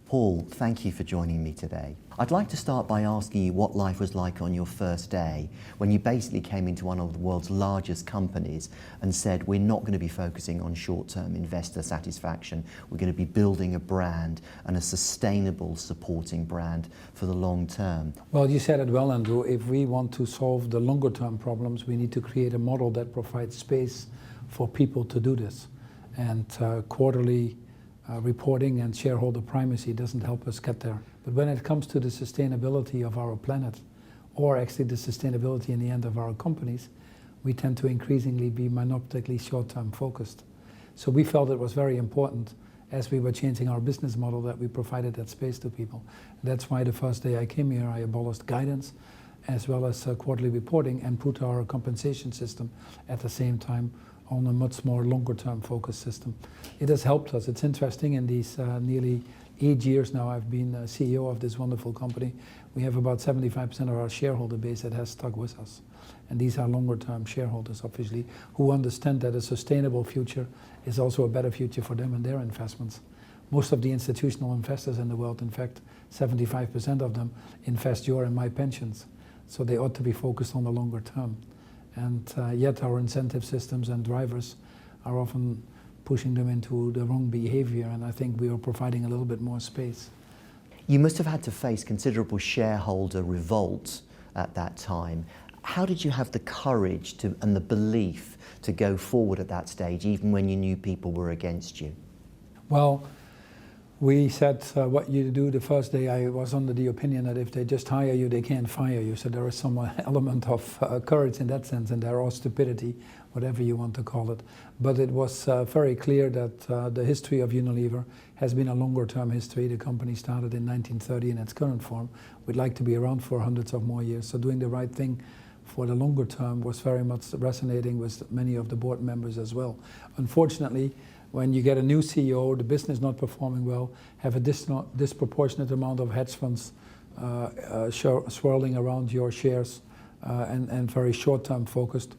Paul, thank you for joining me today. I'd like to start by asking you what life was like on your first day when you basically came into one of the world's largest companies and said, we're not going to be focusing on short-term investor satisfaction, we're going to be building a brand and a sustainable supporting brand for the long term. Well, you said it well, Andrew. If we want to solve the longer term problems, we need to create a model that provides space for people to do this. And quarterly reporting and shareholder primacy doesn't help us get there. But when it comes to the sustainability of our planet, or actually the sustainability in the end of our companies, we tend to increasingly be myopically short-term focused. So we felt it was very important as we were changing our business model that we provided that space to people. That's why the first day I came here, I abolished guidance as well as quarterly reporting and put our compensation system at the same time on a much more longer-term focused system. It has helped us. It's interesting, in these nearly 8 years now I've been CEO of this wonderful company, we have about 75% of our shareholder base that has stuck with us. And these are longer-term shareholders, obviously, who understand that a sustainable future is also a better future for them and their investments. Most of the institutional investors in the world, in fact, 75% of them invest your and my pensions. So they ought to be focused on the longer term. And yet our incentive systems and drivers are often pushing them into the wrong behavior, and I think we are providing a little bit more space. You must have had to face considerable shareholder revolt at that time. How did you have the courage and the belief to go forward at that stage, even when you knew people were against you? Well, we said what you do the first day. I was under the opinion that if they just hire you, they can't fire you. So there is some element of courage in that sense, and there are stupidity, whatever you want to call it. But it was very clear that the history of Unilever has been a longer term history. The company started in 1930 in its current form. We'd like to be around for hundreds of more years. So doing the right thing for the longer term was very much resonating with many of the board members as well. Unfortunately, when you get a new CEO, the business not performing well, have a disproportionate amount of hedge funds swirling around your shares and very short-term focused,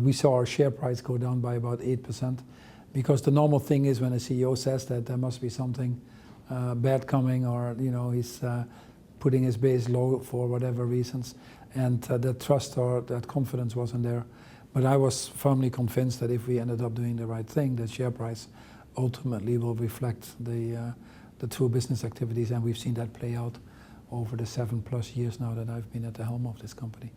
we saw our share price go down by about 8%, because the normal thing is when a CEO says that there must be something bad coming, or he's putting his base low for whatever reasons, and that trust or that confidence wasn't there. But I was firmly convinced that if we ended up doing the right thing, the share price ultimately will reflect the true business activities, and we've seen that play out over the 7+ years now that I've been at the helm of this company.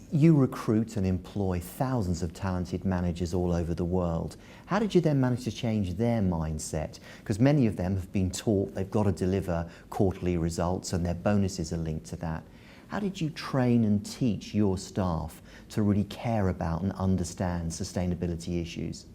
You recruit and employ thousands of talented managers all over the world. How did you then manage to change their mindset? Because many of them have been taught they've got to deliver quarterly results and their bonuses are linked to that. How did you train and teach your staff to really care about and understand sustainability issues?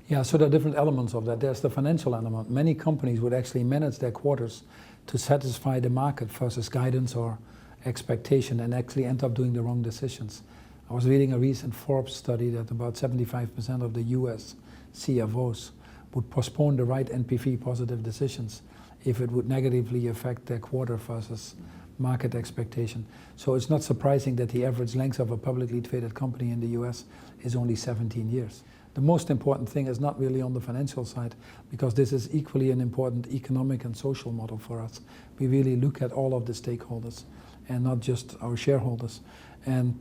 Yeah, so there are different elements of that. There's the financial element. Many companies would actually manage their quarters to satisfy the market versus guidance or expectation, and actually end up doing the wrong decisions. I was reading a recent Forbes study that about 75% of the US CFOs would postpone the right NPV positive decisions if it would negatively affect their quarter versus market expectation. So it's not surprising that the average length of a publicly traded company in the US is only 17 years. The most important thing is not really on the financial side, because this is equally an important economic and social model for us. We really look at all of the stakeholders and not just our shareholders. And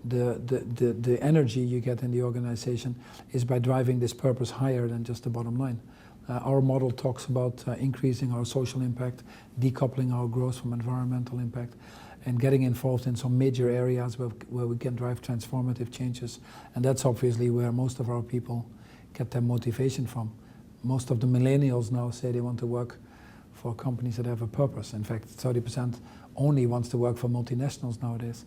the energy you get in the organization is by driving this purpose higher than just the bottom line. Our model talks about increasing our social impact, decoupling our growth from environmental impact, and getting involved in some major areas where we can drive transformative changes. And that's obviously where most of our people get their motivation from. Most of the millennials now say they want to work for companies that have a purpose. In fact, 30% only wants to work for multinationals nowadays.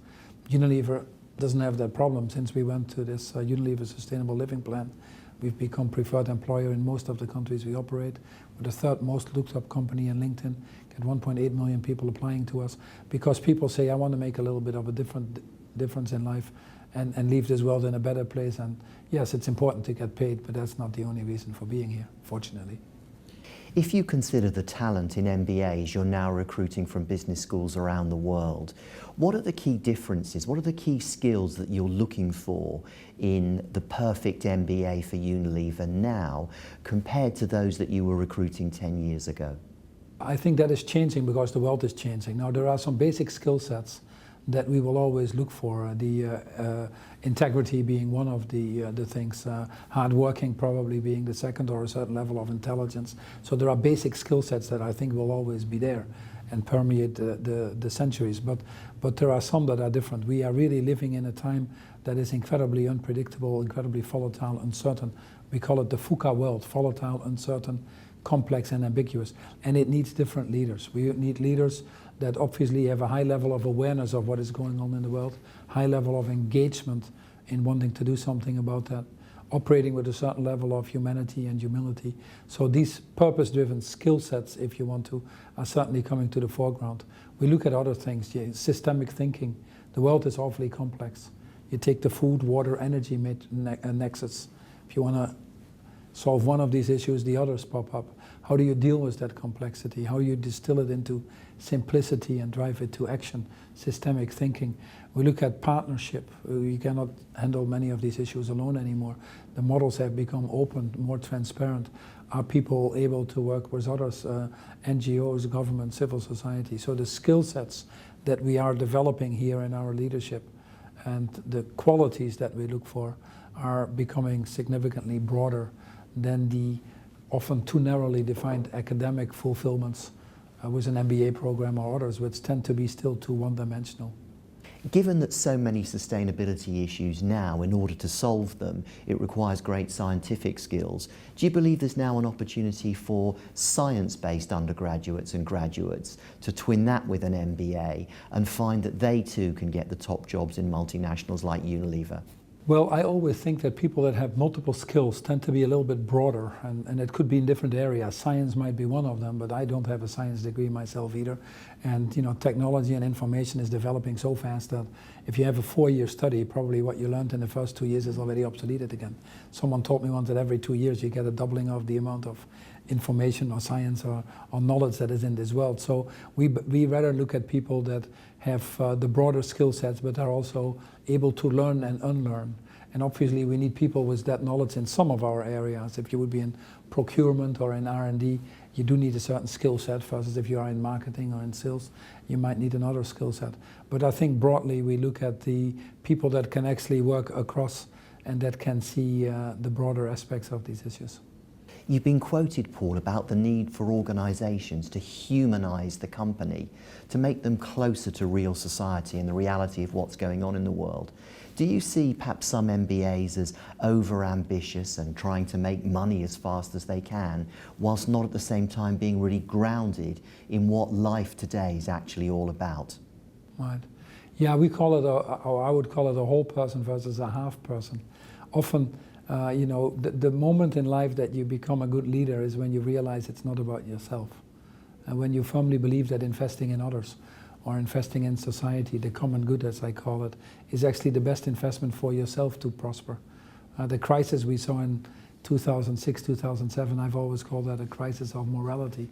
Unilever doesn't have that problem. Since we went to this Unilever Sustainable Living Plan, we've become preferred employer in most of the countries we operate. We're the third most looked up company in LinkedIn, get 1.8 million people applying to us, because people say, I want to make a little bit of a difference in life and leave this world in a better place. And yes, it's important to get paid, but that's not the only reason for being here, fortunately. If you consider the talent in MBAs you're now recruiting from business schools around the world, what are the key differences? What are the key skills that you're looking for in the perfect MBA for Unilever now compared to those that you were recruiting 10 years ago? I think that is changing because the world is changing. Now there are some basic skill sets that we will always look for. Integrity being one of the things, hard working probably being the second, or a certain level of intelligence. So there are basic skill sets that I think will always be there and permeate the centuries. But there are some that are different. We are really living in a time that is incredibly unpredictable, incredibly volatile, uncertain. We call it the VUCA world: volatile, uncertain, complex and ambiguous. And it needs different leaders. We need leaders that obviously have a high level of awareness of what is going on in the world, high level of engagement in wanting to do something about that, operating with a certain level of humanity and humility. So these purpose-driven skill sets, if you want to, are certainly coming to the foreground. We look at other things, systemic thinking. The world is awfully complex. You take the food, water, energy nexus. If you want to solve one of these issues, the others pop up. How do you deal with that complexity? How do you distill it into simplicity and drive it to action? Systemic thinking. We look at partnership. You cannot handle many of these issues alone anymore. The models have become open, more transparent. Are people able to work with others, NGOs, government, civil society? So the skill sets that we are developing here in our leadership and the qualities that we look for are becoming significantly broader than the often too narrowly defined academic fulfillments with an MBA program or others, which tend to be still too one-dimensional. Given that so many sustainability issues now, in order to solve them, it requires great scientific skills, do you believe there's now an opportunity for science-based undergraduates and graduates to twin that with an MBA and find that they too can get the top jobs in multinationals like Unilever? Well, I always think that people that have multiple skills tend to be a little bit broader, and it could be in different areas. Science might be one of them, but I don't have a science degree myself either. And technology and information is developing so fast that if you have a 4-year study, probably what you learned in the first 2 years is already obsoleted again. Someone told me once that every 2 years you get a doubling of the amount of information or science or knowledge that is in this world. So we rather look at people that have the broader skill sets but are also able to learn and unlearn. And obviously we need people with that knowledge in some of our areas. If you would be in procurement or in R&D, you do need a certain skill set versus if you are in marketing or in sales, you might need another skill set. But I think broadly we look at the people that can actually work across and that can see the broader aspects of these issues. You've been quoted, Paul, about the need for organisations to humanise the company, to make them closer to real society and the reality of what's going on in the world. Do you see perhaps some MBAs as over-ambitious and trying to make money as fast as they can, whilst not at the same time being really grounded in what life today is actually all about? Right. Yeah, we call it, or I would call it a whole person versus a half person. Often, the moment in life that you become a good leader is when you realize it's not about yourself. And when you firmly believe that investing in others or investing in society, the common good as I call it, is actually the best investment for yourself to prosper. The crisis we saw in 2006, 2007, I've always called that a crisis of morality,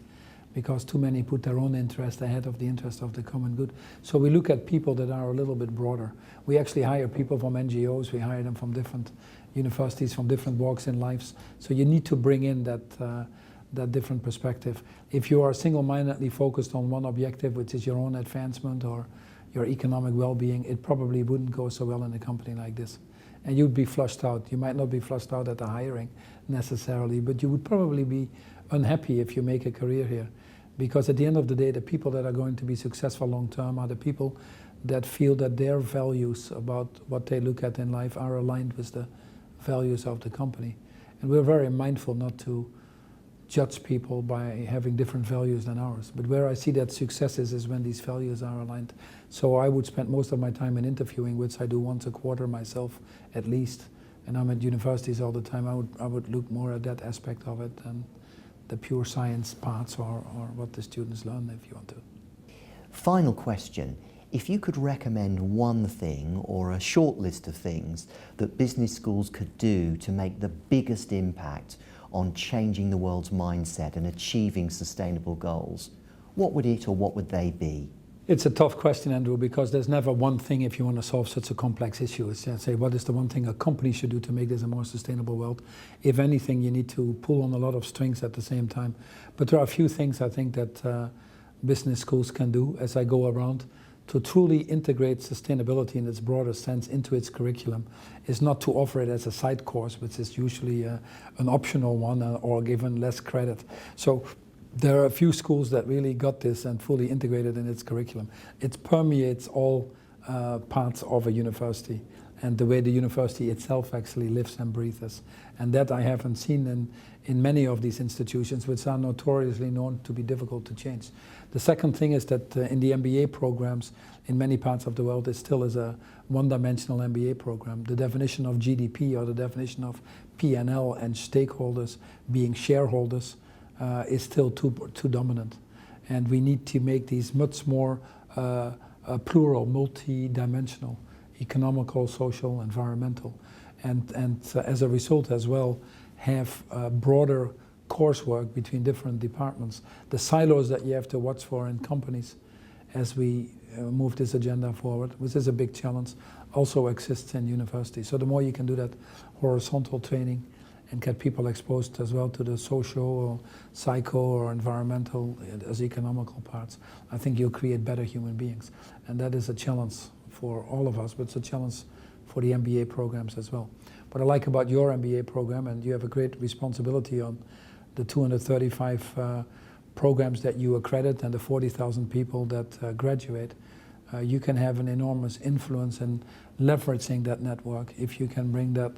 because too many put their own interest ahead of the interest of the common good. So we look at people that are a little bit broader. We actually hire people from NGOs, we hire them from different universities, from different walks in lives. So you need to bring in that different perspective. If you are single-mindedly focused on one objective, which is your own advancement or your economic well-being, it probably wouldn't go so well in a company like this. And you'd be flushed out. You might not be flushed out at the hiring necessarily, but you would probably be unhappy if you make a career here. Because at the end of the day, the people that are going to be successful long-term are the people that feel that their values about what they look at in life are aligned with the values of the company. And we're very mindful not to judge people by having different values than ours. But where I see that success is when these values are aligned. So I would spend most of my time in interviewing, which I do once a quarter myself at least. And I'm at universities all the time. I would look more at that aspect of it than the pure science parts or what the students learn, if you want to. Final question. If you could recommend one thing or a short list of things that business schools could do to make the biggest impact on changing the world's mindset and achieving sustainable goals, what would it or what would they be? It's a tough question, Andrew, because there's never one thing if you want to solve such a complex issue. It's say, what is the one thing a company should do to make this a more sustainable world? If anything, you need to pull on a lot of strings at the same time. But there are a few things I think that business schools can do as I go around to truly integrate sustainability in its broader sense into its curriculum. Is not to offer it as a side course, which is usually an optional one or given less credit. So there are a few schools that really got this and fully integrated in its curriculum. It permeates all parts of a university and the way the university itself actually lives and breathes. And that I haven't seen in many of these institutions, which are notoriously known to be difficult to change. The second thing is that in the MBA programs in many parts of the world, it still is a one-dimensional MBA program. The definition of GDP or the definition of P&L and stakeholders being shareholders is still too dominant. And we need to make these much more plural, multi-dimensional, economical, social, environmental, and as a result as well have broader coursework between different departments. The silos that you have to watch for in companies as we move this agenda forward, which is a big challenge, also exists in universities. So the more you can do that horizontal training and get people exposed as well to the social or psycho or environmental as economical parts, I think you'll create better human beings. And that is a challenge for all of us, but it's a challenge for the MBA programs as well. What I like about your MBA program, and you have a great responsibility on the 235 programs that you accredit and the 40,000 people that graduate, you can have an enormous influence in leveraging that network if you can bring that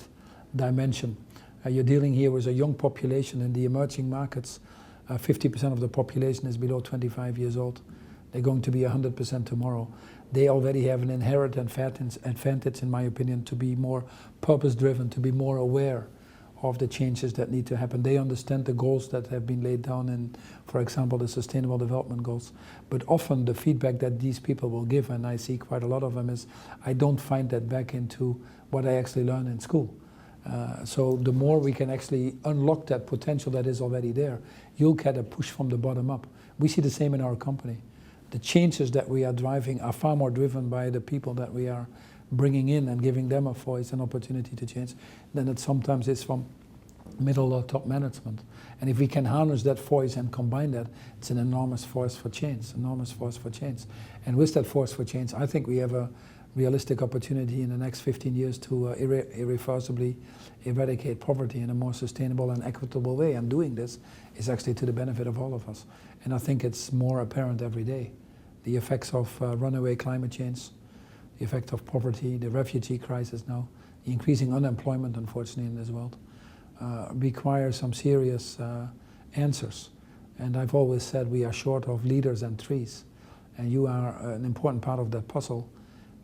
dimension. You're dealing here with a young population in the emerging markets. 50% of the population is below 25 years old. They're going to be 100% tomorrow. They already have an inherent advantage, in my opinion, to be more purpose-driven, to be more aware of the changes that need to happen. They understand the goals that have been laid down in, for example, the Sustainable Development Goals. But often the feedback that these people will give, and I see quite a lot of them, is I don't find that back into what I actually learn in school. So the more we can actually unlock that potential that is already there, you'll get a push from the bottom up. We see the same in our company. The changes that we are driving are far more driven by the people that we are bringing in and giving them a voice and opportunity to change than it sometimes is from middle or top management. And if we can harness that voice and combine that, it's an enormous force for change, enormous force for change. And with that force for change, I think we have a realistic opportunity in the next 15 years to irreversibly eradicate poverty in a more sustainable and equitable way. And doing this is actually to the benefit of all of us. And I think it's more apparent every day. The effects of runaway climate change, the effect of poverty, the refugee crisis now, the increasing unemployment, unfortunately, in this world, require some serious answers. And I've always said we are short of leaders and trees. And you are an important part of that puzzle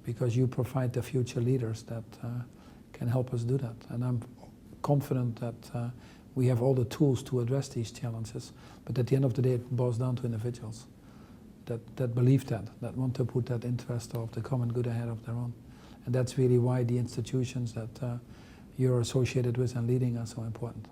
because you provide the future leaders that can help us do that. And I'm confident that we have all the tools to address these challenges. But at the end of the day, it boils down to individuals that believe that want to put that interest of the common good ahead of their own. And that's really why the institutions that you're associated with and leading are so important.